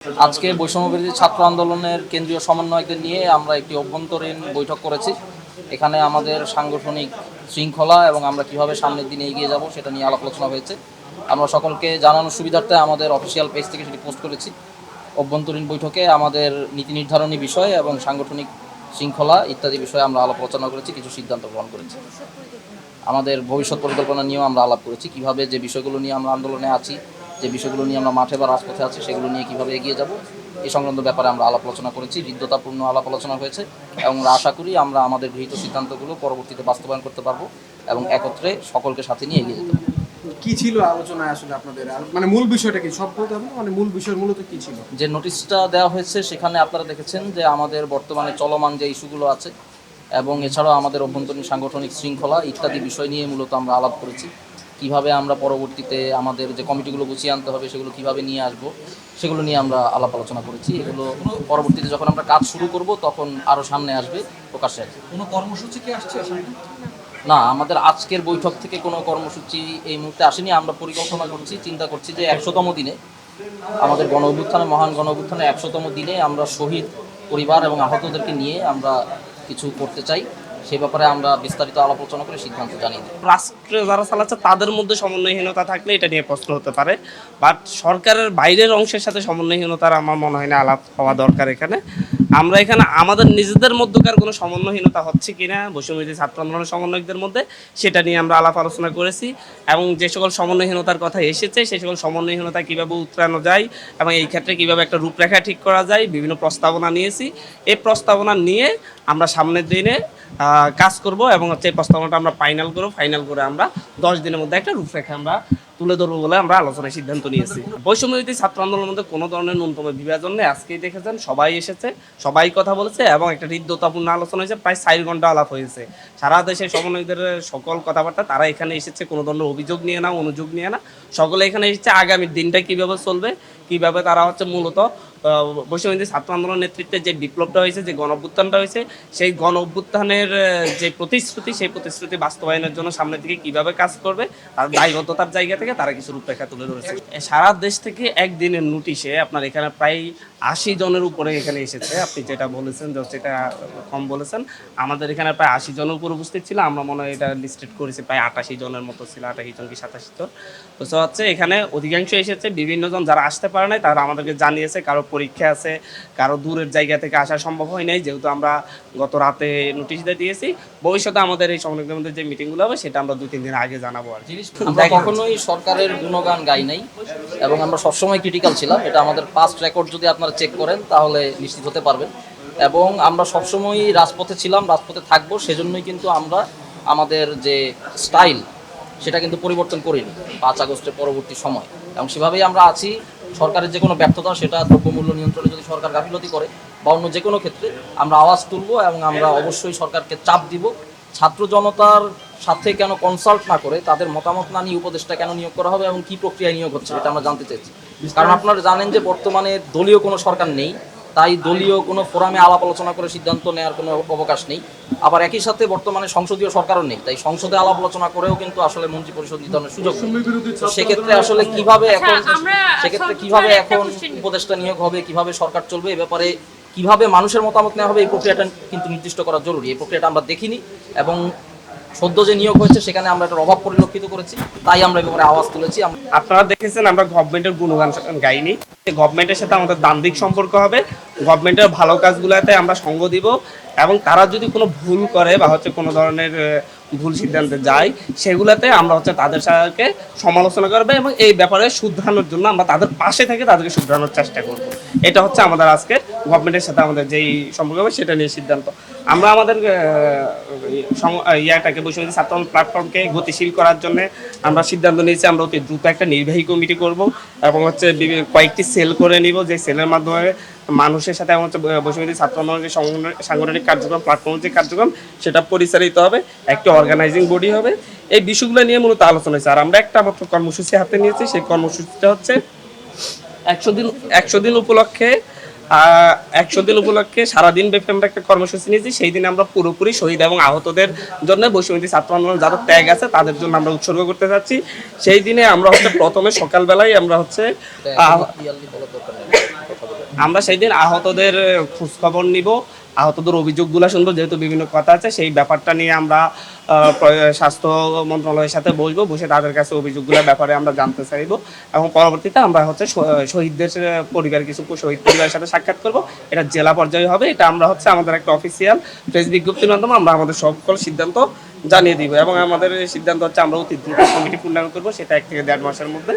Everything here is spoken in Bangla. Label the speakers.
Speaker 1: আজকে বৈষম্যবিরোধী ছাত্র আন্দোলনের কেন্দ্রীয় সমন্বয়কদের নিয়ে আমরা একটি অভ্যন্তরীণ বৈঠক করেছি। এখানে আমাদের সাংগঠনিক শৃঙ্খলা এবং আমরা কিভাবে সামনের দিনে এগিয়ে যাব সেটা নিয়ে আলাপ আলোচনা হয়েছে। আমরা সকলকে জানানোর সুবিধার্থে আমাদের অফিসিয়াল পেজ থেকে সেটি পোস্ট করেছি। অভ্যন্তরীণ বৈঠকে আমাদের নীতি নির্ধারণী বিষয় এবং সাংগঠনিক শৃঙ্খলা ইত্যাদি বিষয়ে আমরা আলাপ আলোচনা করেছি, কিছু সিদ্ধান্ত গ্রহণ করেছি। আমাদের ভবিষ্যৎ পরিকল্পনা নিয়েও আমরা আলাপ করেছি, কিভাবে যে বিষয়গুলো নিয়ে আমরা আন্দোলনে আছি, যে বিষয়গুলো নিয়ে আমরা মাঠে বা রাজপথে আছি, সেগুলো নিয়ে কীভাবে এগিয়ে যাব এই সংক্রান্ত ব্যাপারে আমরা আলাপ আলোচনা করেছি। হৃদ্যতাপূর্ণ আলাপ আলোচনা হয়েছে এবং আমরা আশা করি আমরা আমাদের গৃহীত সিদ্ধান্তগুলো পরবর্তীতে বাস্তবায়ন করতে পারবো এবং একত্রে সকলকে সাথে নিয়ে এগিয়ে যেতে পারবো।
Speaker 2: কি ছিল আলোচনায় আসলে আপনাদের, মানে মূল বিষয়টা কি সব বলতে হবে, মানে মূল বিষয় মূলত কি ছিল?
Speaker 1: যে নোটিশটা দেওয়া হয়েছে সেখানে আপনারা দেখেছেন যে আমাদের বর্তমানে চলমান যে ইস্যুগুলো আছে এবং এছাড়াও আমাদের অভ্যন্তরীণ সাংগঠনিক শৃঙ্খলা ইত্যাদি বিষয় নিয়ে মূলত আমরা আলাপ করেছি। কিভাবে আমরা পরবর্তীতে আমাদের যে কমিটিগুলো গুছিয়ে আনতে হবে সেগুলো কিভাবে নিয়ে আসবো সেগুলো নিয়ে আমরা আলাপ আলোচনা করেছি। এগুলো পরবর্তীতে যখন আমরা কাজ শুরু করব তখন আরও সামনে আসবে, প্রকাশ্যে আসবে।
Speaker 3: কোনো কর্মসূচি কি আসছে?
Speaker 1: না, আমাদের আজকের বৈঠক থেকে কোনো কর্মসূচি এই মুহূর্তে আসেনি। আমরা পরিকল্পনা করছি, চিন্তা করছি যে 100তম দিনে আমাদের গণ অভ্যুত্থানে, মহান গণ অভ্যুত্থানে 100তম দিনে আমরা শহীদ পরিবার এবং আহতদেরকে নিয়ে আমরা কিছু করতে চাই। সেই ব্যাপারে আমরা বিস্তারিত আলাপ আলোচনা করে সিদ্ধান্ত জানিয়ে দেব।
Speaker 4: রাষ্ট্র যারা চালাচ্ছে তাদের মধ্যে সমন্বয়হীনতা থাকলে এটা নিয়ে প্রশ্ন হতে পারে, বাট সরকারের বাইরের অংশের সাথে সমন্বয়হীনতার আমার মনে হয় না আলাপ হওয়া দরকার। এখানে আমরা এখানে আমাদের নিজেদের মধ্যকার কোনো সমন্বয়হীনতা হচ্ছে কিনা বৈষম্যবিরোধী ছাত্র আন্দোলনের সমন্বয়কদের মধ্যে সেটা নিয়ে আমরা আলাপ আলোচনা করেছি এবং যে সকল সমন্বয়হীনতার কথা এসেছে সেই সকল সমন্বয়হীনতা কীভাবে উতরানো যায় এবং এই ক্ষেত্রে কীভাবে একটা রূপরেখা ঠিক করা যায় বিভিন্ন প্রস্তাবনা নিয়েছি। এই প্রস্তাবনা নিয়ে আমরা সামনের দিনে কাজ করব এবং হচ্ছে এই প্রস্তাবনাটা আমরা ফাইনাল করে আমরা 10 দিনের মধ্যে একটা রূপরেখা আমরা তুলে ধরবো বলে আমরা আলোচনায় সিদ্ধান্ত নিয়েছি। বৈষম্যবিরোধী ছাত্র আন্দোলনের মধ্যে কোনো ধরনের ন্যূনতম বিভাজন নেই। আজকেই দেখেছেন সবাই এসেছে, সবাই কথা বলেছে এবং একটা হৃদ্যতাপূর্ণ আলোচনা হয়েছে। প্রায় 4 ঘন্টা আলাপ হয়েছে। সারা দেশের সমন্বয়কদের সকল কথাবার্তা তারা এখানে এসেছে, কোনো ধরনের অভিযোগ নিয়ে না, অনুযোগ নিয়ে না, সকলে এখানে এসেছে আগামী দিনটা কীভাবে চলবে, কীভাবে তারা হচ্ছে মূলত বৈষম্যবিরোধী ছাত্র আন্দোলনের নেতৃত্বে যে বিপ্লবটা হয়েছে, যে গণ অভ্যুত্থানটা হয়েছে, সেই গণ অভ্যুত্থানের যে প্রতিশ্রুতি, সেই প্রতিশ্রুতি বাস্তবায়নের জন্য সামনের দিকে কীভাবে কাজ করবে তার দায়বদ্ধতার জায়গা থেকে তারা কিছু রূপরেখা তুলে ধরেছে। সারা দেশ থেকে একদিনের নোটিশে আপনার এখানে প্রায় 80 জনের উপরে এখানে এসেছে। আপনি যেটা বলেছেন যে সেটা কম বলেছেন, আমাদের এখানে প্রায় 80 জনের উপর উপস্থিত ছিল। আমরা মনে হয় এটা লিস্টেড করেছি প্রায় 88 জনের মতো ছিল, 88 জন কি 87 জন। তো হচ্ছে এখানে অধিকাংশ এসেছে, বিভিন্ন জন যারা আসতে পারে নাই তারা আমাদেরকে জানিয়েছে কারো পরীক্ষা আছে, কারো দূরের জায়গা থেকে আসা সম্ভব হয় নাই, যেহেতু আমরা গত রাতে নোটিশ দিয়ে দিয়েছি। ভবিষ্যতে আমাদের এই সমন্বয়কদের মধ্যে যে মিটিংগুলো হবে সেটা আমরা 2-3 দিন আগে জানাবো। আর
Speaker 1: আমরা কখনোই সরকারের গুণগান গাই নাই এবং আমরা সবসময় ক্রিটিক্যাল ছিলাম। এটা আমাদের পাস্ট রেকর্ড যদি আপনারা চেক করেন তাহলে নিশ্চিত হতে পারবেন। এবং আমরা সবসময়ই রাজপথে ছিলাম, রাজপথে থাকবো। সেজন্যই কিন্তু আমরা আমাদের যে স্টাইল সেটা কিন্তু পরিবর্তন করিনি 5 আগস্টের পরবর্তী সময়, এবং সেভাবেই আমরা আছি। সরকারের যে কোনো ব্যর্থতা, সেটা দ্রব্যমূল্য নিয়ন্ত্রণে যদি সরকার গাফিলতি করে বা অন্য যে কোনো ক্ষেত্রে আমরা আওয়াজ তুলব এবং আমরা অবশ্যই সরকারকে চাপ দিব। ছাত্র জনতার সাথে কেন কনসাল্ট না করে, তাদের মতামত না নিয়ে উপদেষ্টা কেন নিয়োগ করা হবে এবং কী প্রক্রিয়ায় নিয়োগ হচ্ছে এটা আমরা জানতে চাইছি। কারণ আপনারা জানেন যে বর্তমানে দলীয় কোনো সরকার নেই, তাই দলীয় কোনো ফোরামে আলাপ আলোচনা করে সিদ্ধান্ত নেওয়ার কোনো অবকাশ নেই। আবার একই সাথে বর্তমানে সংসদীয় সরকারও নেই, তাই সংসদে আলাপ আলোচনা করেও কিন্তু আসলে মন্ত্রী পরিষদ নির্ধারণের সুযোগ নেই। সেক্ষেত্রে আসলে কিভাবে এখন উপদেষ্টা নিয়োগ হবে, কিভাবে সরকার চলবে, এ ব্যাপারে কিভাবে মানুষের মতামত নেওয়া হবে এই প্রক্রিয়াটা কিন্তু নির্দিষ্ট করা জরুরি। এই প্রক্রিয়াটা আমরা দেখিনি এবং সদ্য যে নিয়োগ হয়েছে সেখানে আমরা একটা অভাব পরিলক্ষিত করেছি, তাই আমরা একেবারে আওয়াজ তুলেছি।
Speaker 4: আপনারা দেখেছেন আমরা গভর্নমেন্টের গুণগান গাইনি। গভর্নমেন্টের সাথে আমাদের দান্দিক সম্পর্ক হবে, গভর্নমেন্টের ভালো কাজগুলোতে আমরা সঙ্গ দিব এবং তারা যদি কোনো ভুল করে বা হচ্ছে কোনো ধরনের ভুল সিদ্ধান্তে যায় সেগুলোতে আমরা হচ্ছে তাদের সাথে সমালোচনা করবে এবং এই ব্যাপারে শুধরানোর জন্য আমরা তাদের পাশে থেকে তাদেরকে শুধরানোর চেষ্টা করব। এটা হচ্ছে আমাদের আজকের গভর্নমেন্টের সাথে আমাদের যেই সম্পর্ক হবে সেটা নিয়ে সিদ্ধান্ত। আমরা আমাদের ইয়াটাকে বৈষম্যবিরোধী ছাত্র প্ল্যাটফর্মকে গতিশীল করার জন্য আমরা সিদ্ধান্ত নিয়েছি আমরা অতি দ্রুত একটা নির্বাহী কমিটি করব এবং হচ্ছে কয়েকটি সেল করে নিব, যে সেলের মাধ্যমে মানুষের সাথে হচ্ছে বৈষম্যবিরোধী ছাত্র আন্দোলনের যে সাংগঠনিক কার্যক্রম, প্ল্যাটফর্মের যে কার্যক্রম সেটা পরিচালিত হবে, একটি অর্গানাইজিং বডি হবে। এই বিষয়গুলো নিয়ে মূলত আলোচনা হয়েছে। আর আমরা একটা মাত্র কর্মসূচি হাতে নিয়েছি, সেই কর্মসূচিটা হচ্ছে 100 দিন উপলক্ষে সারাদিন ব্যাপী আমরা একটা কর্মসূচি নিয়েছি। সেই দিনে আমরা পুরোপুরি শহীদ এবং আহতদের জন্য বৈষম্যবিরোধী ছাত্র আন্দোলন যারা ত্যাগ আছে তাদের জন্য আমরা উৎসর্গ করতে যাচ্ছি। সেই দিনে আমরা হচ্ছে প্রথমে সকালবেলায় আমরা হচ্ছে আমরা সেই দিন আহতদের খোঁজখবর নিব, আহতদের অভিযোগগুলো শুনবো, যেহেতু বিভিন্ন কথা আছে সেই ব্যাপারটা নিয়ে আমরা স্বাস্থ্য মন্ত্রণালয়ের সাথে বসবো, বসে তাদের কাছে অভিযোগগুলোর ব্যাপারে আমরা জানতে চাইবো এবং পরবর্তীতে আমরা হচ্ছে শহীদদের পরিবার, কিছু শহীদ পরিবারের সাথে সাক্ষাৎ করব। এটা জেলা পর্যায়ে হবে, এটা আমরা হচ্ছে আমাদের একটা অফিসিয়াল প্রেস বিজ্ঞপ্তির মাধ্যমে আমরা আমাদের সকল সিদ্ধান্ত জানিয়ে দিব এবং আমাদের সিদ্ধান্ত হচ্ছে আমরা অতি দ্রুত কমিটি পূর্ণাঙ্গ করবো, সেটা 1 থেকে 1.5 মাসের মধ্যে।